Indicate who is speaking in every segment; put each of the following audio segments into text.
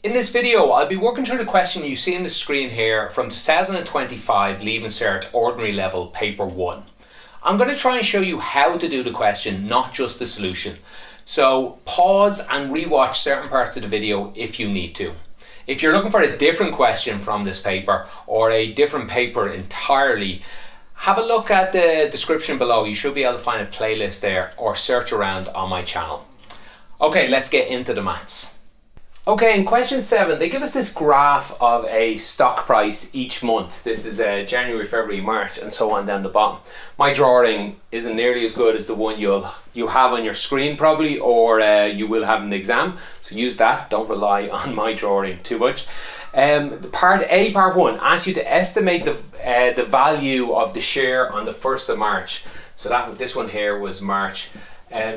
Speaker 1: In this video, I'll be working through the question you see on the screen here from 2025 Leaving Cert Ordinary Level Paper 1. I'm going to try and show you how to do the question, not just the solution. So pause and rewatch certain parts of the video if you need to. If you're looking for a different question from this paper or a different paper entirely, have a look at the description below. You should be able to find a playlist there or search around on my channel. Okay, let's get into the maths. Okay, in question 7, they give us this graph of a stock price each month. This is January, February, March, and so on down the bottom. My drawing isn't nearly as good as the one you have on your screen probably, or you will have an exam. So use that. Don't rely on my drawing too much. Part 1 asks you to estimate the value of the share on the 1st of March. So this one here was March.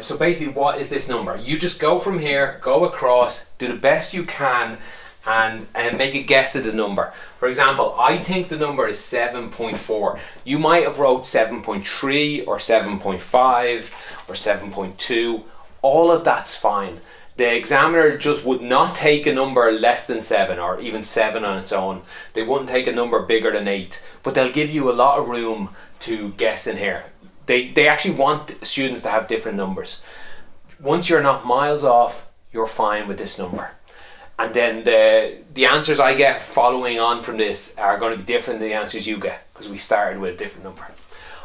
Speaker 1: So basically, what is this number? You just go from here, go across, do the best you can, and make a guess at the number. For example, I think the number is 7.4. You might have wrote 7.3 or 7.5 or 7.2. All of that's fine. The examiner just would not take a number less than 7 or even 7 on its own. They wouldn't take a number bigger than 8, but they'll give you a lot of room to guess in here. They actually want students to have different numbers. Once you're not miles off, you're fine with this number. And then the answers I get following on from this are going to be different than the answers you get, because we started with a different number.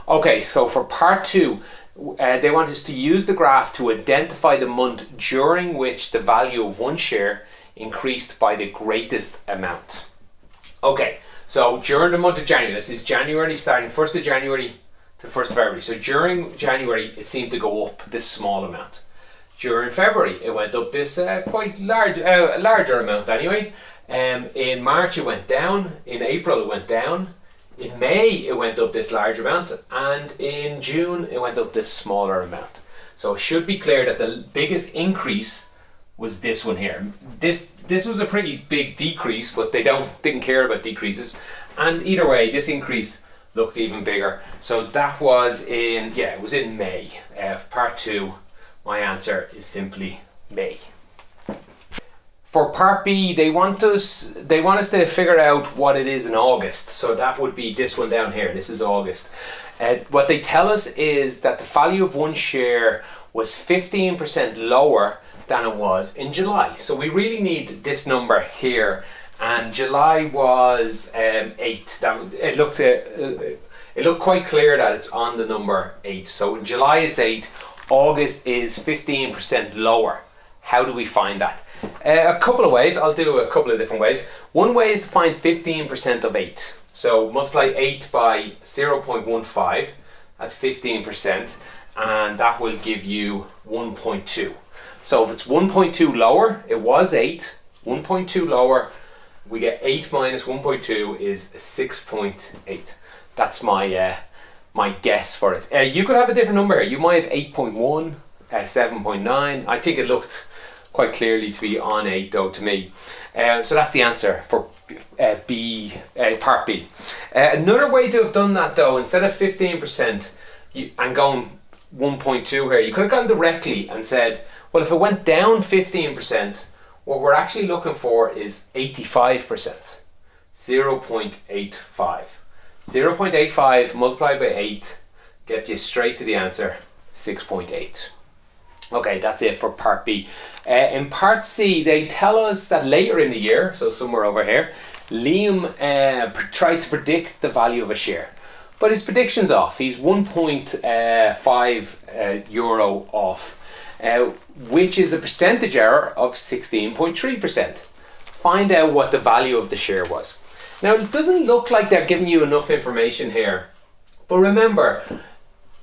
Speaker 1: Okay, so for part 2, they want us to use the graph to identify the month during which the value of one share increased by the greatest amount. Okay, so during the month of January, this is January, starting 1st of January to 1st of February. So during January, it seemed to go up this small amount. During February, it went up this quite large, larger amount anyway. In March, it went down. In April, it went down. In May, it went up this large amount. And in June, it went up this smaller amount. So it should be clear that the biggest increase was this one here. This was a pretty big decrease, but they didn't care about decreases. And either way, this increase looked even bigger. So that was it was in May. Part 2, my answer is simply May. For part B, they want us to figure out what it is in August. So that would be this one down here. This is August. What they tell us is that the value of one share was 15% lower than it was in July. So we really need this number here. And July was 8. It looked quite clear that it's on the number 8. So in July it's 8. August is 15% lower. How do we find that? A couple of ways. I'll do a couple of different ways. One way is to find 15% of 8. So multiply 8 by 0.15. That's 15. And that will give you 1.2. So if it's 1.2 lower, it was 8. 1.2 lower, we get 8 minus 1.2 is 6.8. That's my my guess for it. You could have a different number here. You might have 8.1, 7.9. I think it looked quite clearly to be on 8 though to me. So that's the answer for part B. Another way to have done that though, instead of 15% and going 1.2 here, you could have gone directly and said, well, if it went down 15%, what we're actually looking for is 85%, 0.85. 0.85 multiplied by 8 gets you straight to the answer, 6.8. Okay, that's it for part B. In part C, they tell us that later in the year, so somewhere over here, Liam tries to predict the value of a share. But his prediction's off. He's 1.5 euro off. Which is a percentage error of 16.3%. Find out what the value of the share was. Now, it doesn't look like they're giving you enough information here. But remember,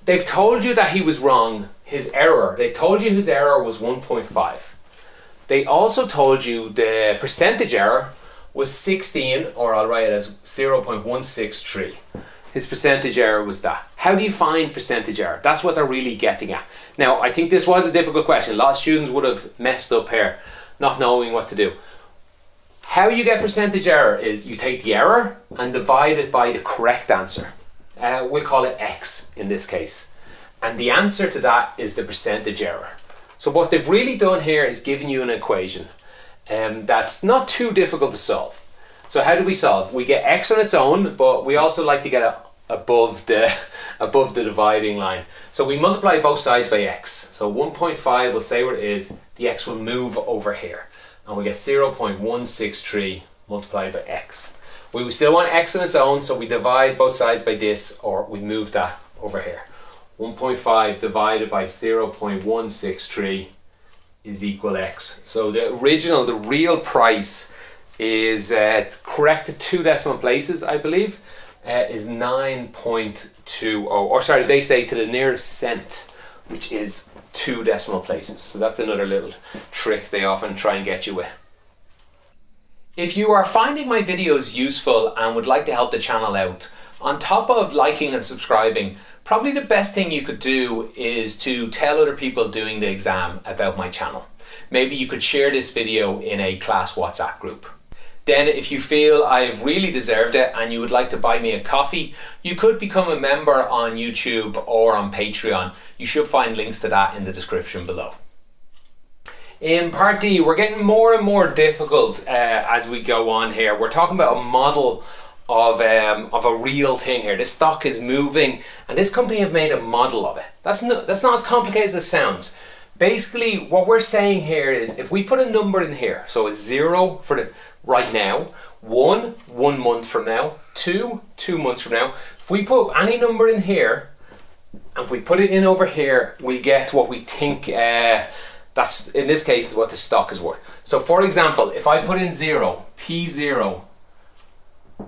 Speaker 1: they've told you that he was wrong, his error. They told you his error was 1.5. They also told you the percentage error was 16, or I'll write it as 0.163. His percentage error was that. How do you find percentage error? That's what they're really getting at. Now, I think this was a difficult question. A lot of students would have messed up here, not knowing what to do. How you get percentage error is you take the error and divide it by the correct answer. We'll call it X in this case. And the answer to that is the percentage error. So what they've really done here is given you an equation. that's not too difficult to solve. So how do we solve? We get x on its own, but we also like to get it above the dividing line. So we multiply both sides by x. So 1.5 will stay where it is. The x will move over here, and we get 0.163 multiplied by x. We still want x on its own, so we divide both sides by this, or we move that over here. 1.5 divided by 0.163 is equal x. So the real price is corrected 2 decimal places, I believe, is 9.20, or sorry, they say to the nearest cent, which is 2 decimal places. So that's another little trick they often try and get you with. If you are finding my videos useful and would like to help the channel out, on top of liking and subscribing, probably the best thing you could do is to tell other people doing the exam about my channel. Maybe you could share this video in a class WhatsApp group. Then if you feel I've really deserved it and you would like to buy me a coffee, you could become a member on YouTube or on Patreon. You should find links to that in the description below. In part D, we're getting more and more difficult as we go on here. We're talking about a model of a real thing here. This stock is moving and this company have made a model of it. That's not as complicated as it sounds. Basically, what we're saying here is if we put a number in here, so it's 0 for the right now, 1 month from now, 2 months from now. If we put any number in here, and if we put it in over here, we get what we think, that's in this case what the stock is worth. So for example, if I put in 0, P0,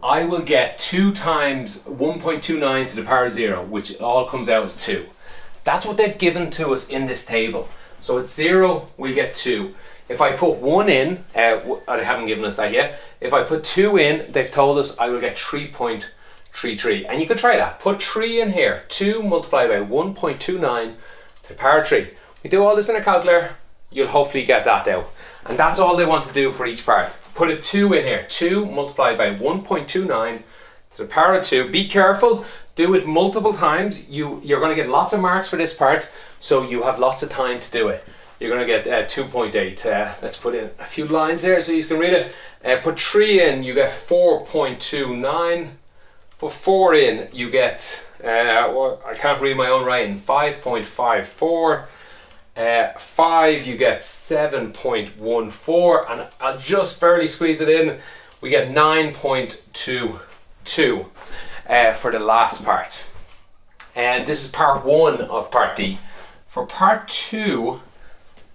Speaker 1: I will get 2 times 1.29 to the power of 0, which all comes out as 2. That's what they've given to us in this table. So at 0, we get 2. If I put 1 in, they haven't given us that yet. If I put 2 in, they've told us I will get 3.33. And you could try that. Put 3 in here. 2 multiplied by 1.29 to the power of 3. We do all this in a calculator, you'll hopefully get that out. And that's all they want to do for each part. Put a 2 in here. 2 multiplied by 1.29 to the power of 2. Be careful. Do it multiple times. You're going to get lots of marks for this part, so you have lots of time to do it. You're going to get 2.8. Let's put in a few lines there so you can read it. Put 3 in, you get 4.29. Put 4 in, you get, I can't read my own writing, 5.54. 5, you get 7.14. And I'll just barely squeeze it in. We get 9.22 for the last part. And this is part 1 of part D. For part 2,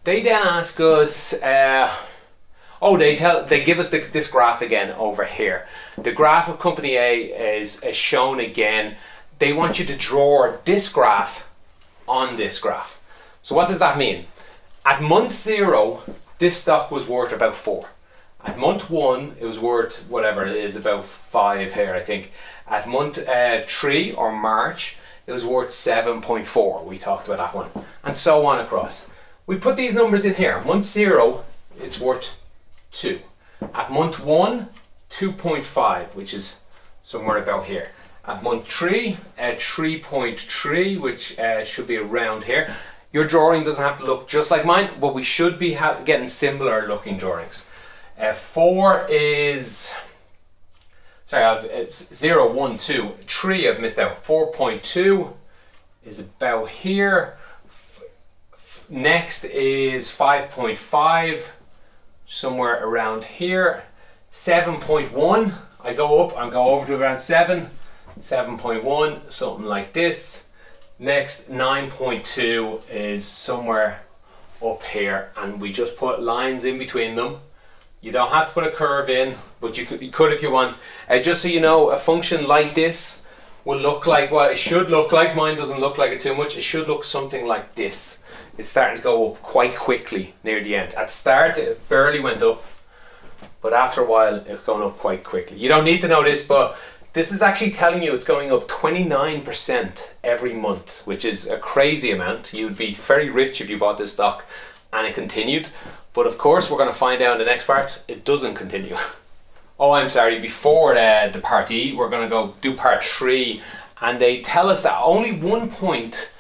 Speaker 1: they then ask us, they give us this graph again over here. The graph of company A is shown again. They want you to draw this graph on this graph. So what does that mean? At month 0, this stock was worth about 4. At month 1, it was worth whatever it is, about 5 here, I think. At month 3 or March, it was worth 7.4. We talked about that one. And so on across. We put these numbers in here. Month 0, it's worth 2. At month 1, 2.5, which is somewhere about here. At month 3, 3.3, which should be around here. Your drawing doesn't have to look just like mine, but we should be getting similar looking drawings. 4 is, sorry, it's 0, 1, 2, 3 I've missed out. 4.2 is about here. Next is 5.5, somewhere around here. 7.1, I go up and go over to around 7. 7.1, something like this. Next, 9.2 is somewhere up here, and we just put lines in between them. You don't have to put a curve in, but you could if you want. Just so you know, a function like this will look like what it should look like. Mine doesn't look like it too much. It should look something like this. It's starting to go up quite quickly near the end. At start, it barely went up, but after a while, it's going up quite quickly. You don't need to know this, but this is actually telling you it's going up 29% every month, which is a crazy amount. You'd be very rich if you bought this stock and it continued. But of course, we're going to find out in the next part, it doesn't continue. Oh, I'm sorry, before the part E, we're going to go do part 3. And they tell us that only 1 point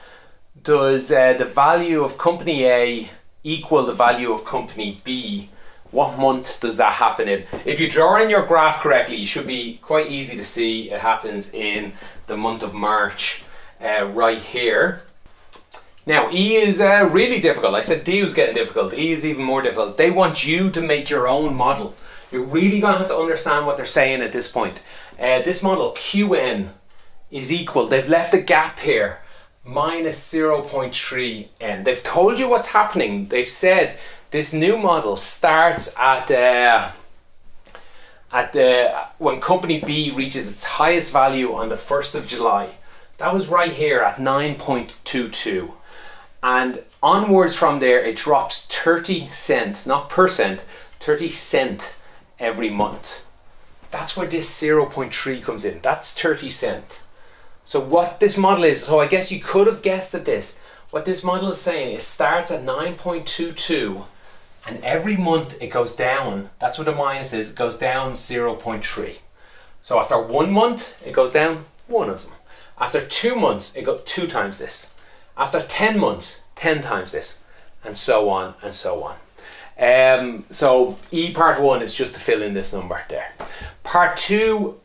Speaker 1: does the value of company A equal the value of company B What month does that happen in? If you draw in your graph correctly, you should be quite easy to see it happens in the month of March, right here. Now, E is really difficult. I said D was getting difficult. E is even more difficult. They want you to make your own model. You're really going to have to understand what they're saying at this point. This model, Qn, is equal, they've left a gap here, minus 0.3n. They've told you what's happening. They've said this new model starts when company B reaches its highest value on the 1st of July. That was right here at 9.22. And onwards from there, it drops 30 cents, not percent, 30 cent every month. That's where this 0.3 comes in. That's 30 cent. So what this model is, so I guess you could have guessed at this. What this model is saying, it starts at 9.22 and every month it goes down. That's what the minus is. It goes down 0.3. So after 1 month, it goes down 1 of them. After 2 months, it goes 2 times this. After 10 months, 10 times this, and so on and so on. So E part 1 is just to fill in this number there. Part 2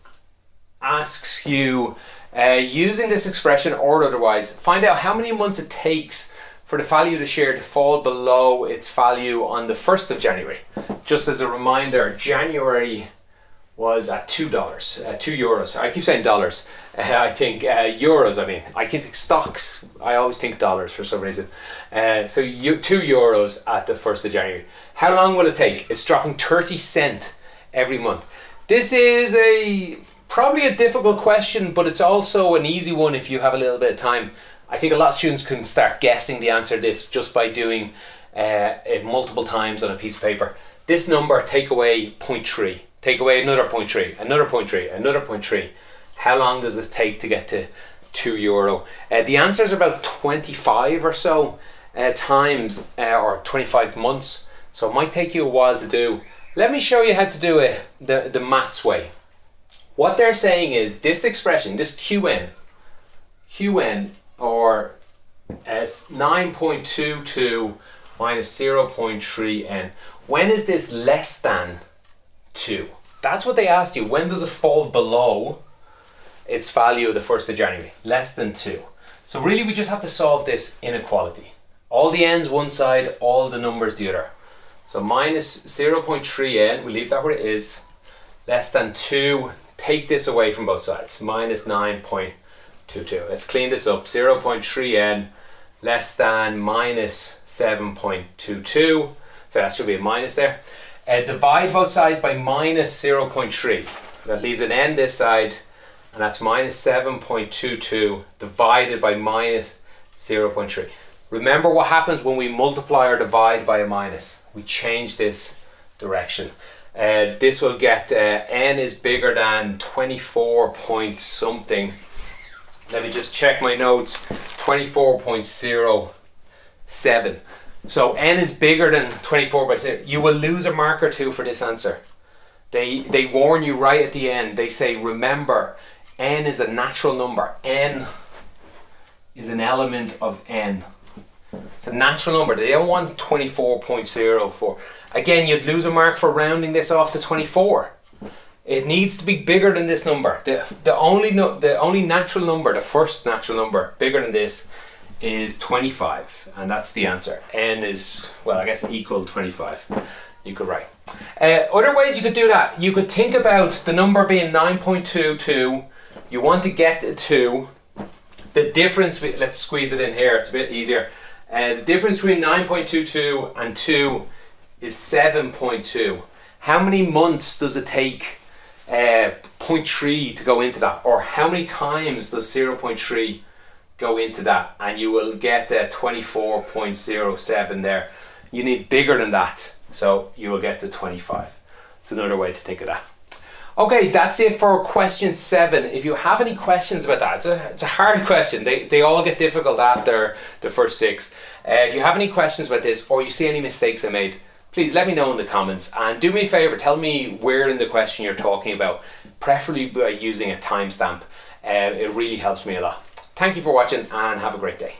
Speaker 1: asks you, using this expression or otherwise, find out how many months it takes for the value of the share to fall below its value on the 1st of January. Just as a reminder, January was at $2, €2. I keep saying dollars. I think euros. I keep stocks. I always think dollars for some reason. So €2 at the 1st of January. How long will it take? It's dropping 30 cent every month. This is probably a difficult question, but it's also an easy one if you have a little bit of time. I think a lot of students can start guessing the answer to this just by doing it multiple times on a piece of paper. This number, take away 0.3. Take away another 0.3, another 0.3, another 0.3. How long does it take to get to €2? The answer is about 25 or so times, or 25 months. So it might take you a while to do. Let me show you how to do it the maths way. What they're saying is this expression, this Qn, or as 9.22 minus 0.3n. When is this less than 2? That's what they asked you. When does it fall below its value of the 1st of January? Less than 2. So really we just have to solve this inequality. All the n's one side, all the numbers the other. So minus 0.3n, we leave that where it is. Less than 2, take this away from both sides. Minus 9.22. Let's clean this up. 0.3n less than minus 7.22. So that should be a minus there. Divide both sides by minus 0.3. That leaves an n this side, and that's minus 7.22 divided by minus 0.3. Remember what happens when we multiply or divide by a minus. We change this direction. This will get n is bigger than 24 point something. Let me just check my notes. 24.07. So n is bigger than 24 by 0. You will lose a mark or two for this answer. They warn you right at the end. They say, remember, n is a natural number. N is an element of n. It's a natural number. They don't want 24.04. Again, you'd lose a mark for rounding this off to 24. It needs to be bigger than this number. The only natural number, the first natural number bigger than this is 25, and that's the answer. N is, well, I guess equal 25. You could write. Other ways you could do that. You could think about the number being 9.22. You want to get to 2. The difference, let's squeeze it in here, it's a bit easier. The difference between 9.22 and 2 is 7.2. How many months does it take 0.3 to go into that? Or how many times does 0.3 go into that? And you will get 24.07 there. You need bigger than that, so you will get to 25. It's another way to think of that. Okay, that's it for question 7. If you have any questions about that, it's a hard question. They all get difficult after the first 6. If you have any questions about this, or you see any mistakes I made, please let me know in the comments, and do me a favor, tell me where in the question you're talking about, preferably by using a timestamp. It really helps me a lot. Thank you for watching, and have a great day.